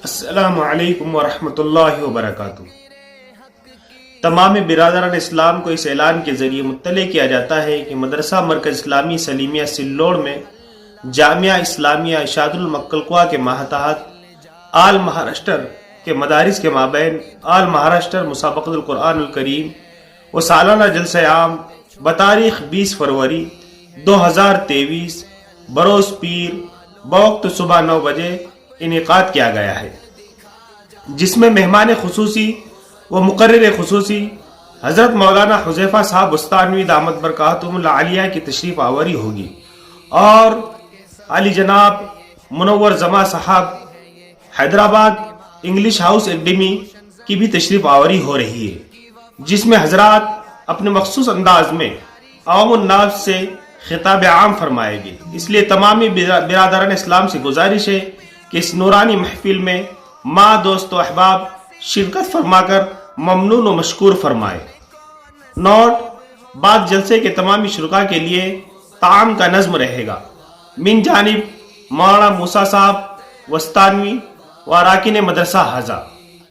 السلام علیکم ورحمۃ اللہ وبرکاتہ۔ تمام برادران اسلام کو اس اعلان کے ذریعے مطلع کیا جاتا ہے کہ مدرسہ مرکز اسلامی سلیمیہ سلوڑ میں جامعہ اسلامیہ اشاد المکلکوا کے ماتحت آل مہاراشٹر کے مدارس کے مابین آل مہاراشٹر مسابقۃ القرآن الکریم و سالانہ جلسہ عام بتاریخ 20 فروری 2023 بروز پیر بوقت صبح 9 بجے انعقاد کیا گیا ہے، جس میں مہمان خصوصی و مقرر خصوصی حضرت مولانا حذیفہ صاحب بستانوی دامت برکاتہم العالیہ کی تشریف آوری ہوگی اور علی جناب منور زما صاحب حیدرآباد انگلش ہاؤس اکیڈمی کی بھی تشریف آوری ہو رہی ہے، جس میں حضرات اپنے مخصوص انداز میں عوام الناس سے خطاب عام فرمائے گے۔ اس لیے تمامی برادران اسلام سے گزارش ہے کہ اس نورانی محفل میں ماں دوست و احباب شرکت فرما کر ممنون و مشکور فرمائے۔ نوٹ: بعد جلسے کے تمامی شرکاء کے لیے طعام کا نظم رہے گا من جانب مولانا موسیٰ صاحب وستانوی و اراکین مدرسہ حضا۔